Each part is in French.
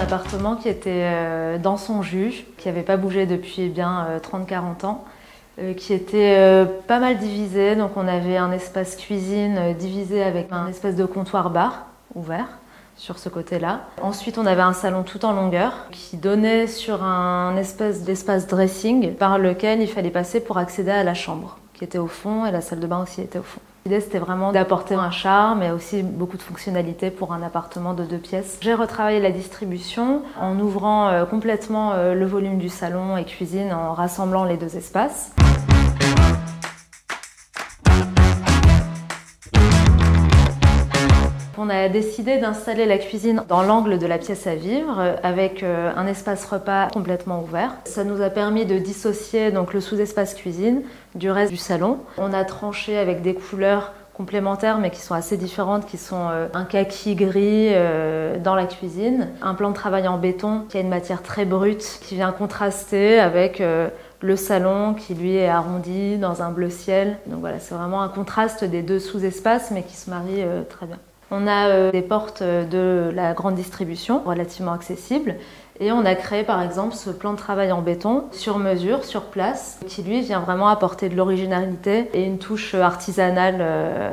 appartement qui était dans son jus, qui n'avait pas bougé depuis bien 30-40 ans, qui était pas mal divisé. Donc on avait un espace cuisine divisé avec un espèce de comptoir-bar ouvert sur ce côté-là. Ensuite, on avait un salon tout en longueur qui donnait sur un espèce d'espace dressing par lequel il fallait passer pour accéder à la chambre, qui était au fond, et la salle de bain aussi était au fond. L'idée, c'était vraiment d'apporter un charme et aussi beaucoup de fonctionnalités pour un appartement de 2 pièces. J'ai retravaillé la distribution en ouvrant complètement le volume du salon et cuisine en rassemblant les 2 espaces. On a décidé d'installer la cuisine dans l'angle de la pièce à vivre avec un espace repas complètement ouvert. Ça nous a permis de dissocier donc le sous-espace cuisine du reste du salon. On a tranché avec des couleurs complémentaires mais qui sont assez différentes, qui sont un kaki gris dans la cuisine, un plan de travail en béton qui a une matière très brute qui vient contraster avec le salon qui lui est arrondi dans un bleu ciel. Donc voilà, c'est vraiment un contraste des 2 sous-espaces mais qui se marient très bien. On a des portes de la grande distribution relativement accessibles et on a créé par exemple ce plan de travail en béton sur mesure, sur place, qui lui vient vraiment apporter de l'originalité et une touche artisanale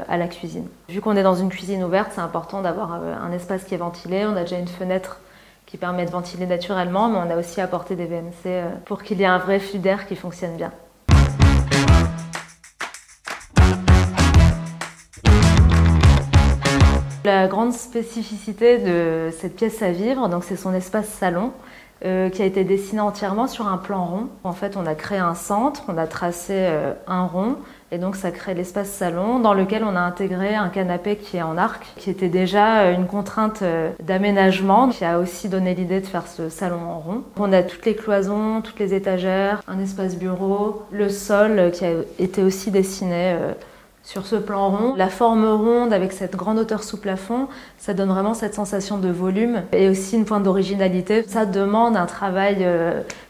à la cuisine. Vu qu'on est dans une cuisine ouverte, c'est important d'avoir un espace qui est ventilé. On a déjà une fenêtre qui permet de ventiler naturellement, mais on a aussi apporté des VMC pour qu'il y ait un vrai flux d'air qui fonctionne bien. La grande spécificité de cette pièce à vivre, donc c'est son espace salon qui a été dessiné entièrement sur un plan rond. En fait, on a créé un centre, on a tracé un rond et donc ça crée l'espace salon dans lequel on a intégré un canapé qui est en arc, qui était déjà une contrainte d'aménagement, qui a aussi donné l'idée de faire ce salon en rond. On a toutes les cloisons, toutes les étagères, un espace bureau, le sol qui a été aussi dessiné sur ce plan rond. La forme ronde avec cette grande hauteur sous plafond, ça donne vraiment cette sensation de volume et aussi une pointe d'originalité. Ça demande un travail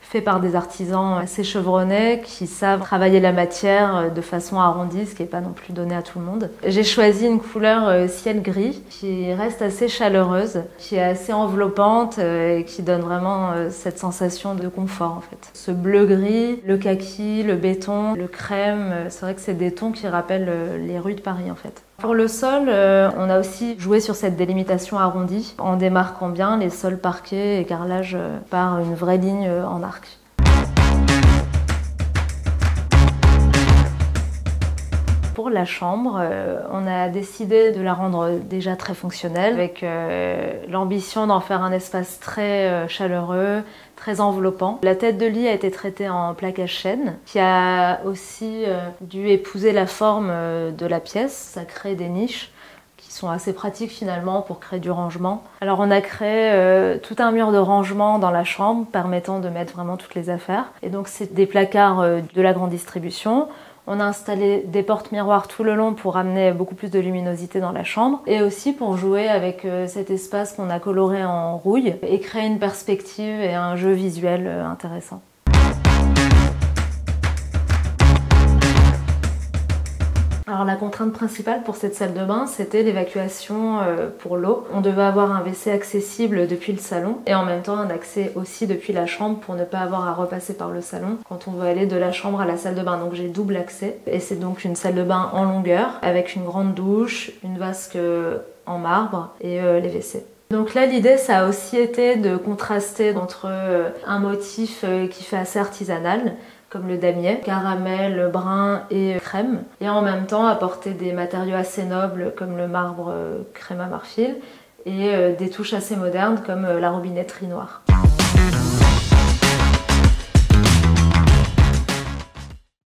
fait par des artisans assez chevronnés qui savent travailler la matière de façon arrondie, ce qui n'est pas non plus donné à tout le monde. J'ai choisi une couleur ciel gris qui reste assez chaleureuse, qui est assez enveloppante et qui donne vraiment cette sensation de confort en fait. Ce bleu gris, le kaki, le béton, le crème, c'est vrai que c'est des tons qui rappellent les rues de Paris en fait. Pour le sol, on a aussi joué sur cette délimitation arrondie en démarquant bien les sols parquets et carrelage par une vraie ligne en arc. Pour la chambre, on a décidé de la rendre déjà très fonctionnelle avec l'ambition d'en faire un espace très chaleureux, très enveloppant. La tête de lit a été traitée en plaquage chêne qui a aussi dû épouser la forme de la pièce. Ça crée des niches qui sont assez pratiques finalement pour créer du rangement. Alors on a créé tout un mur de rangement dans la chambre permettant de mettre vraiment toutes les affaires. Et donc c'est des placards de la grande distribution. On a installé des portes miroirs tout le long pour amener beaucoup plus de luminosité dans la chambre et aussi pour jouer avec cet espace qu'on a coloré en rouille et créer une perspective et un jeu visuel intéressant. Alors la contrainte principale pour cette salle de bain, c'était l'évacuation pour l'eau. On devait avoir un WC accessible depuis le salon et en même temps un accès aussi depuis la chambre pour ne pas avoir à repasser par le salon quand on veut aller de la chambre à la salle de bain. Donc j'ai double accès et c'est donc une salle de bain en longueur avec une grande douche, une vasque en marbre et les WC. Donc là, l'idée, ça a aussi été de contraster entre un motif qui fait assez artisanal, comme le damier, caramel, brun et crème, et en même temps apporter des matériaux assez nobles comme le marbre crème à marfil et des touches assez modernes comme la robinetterie noire.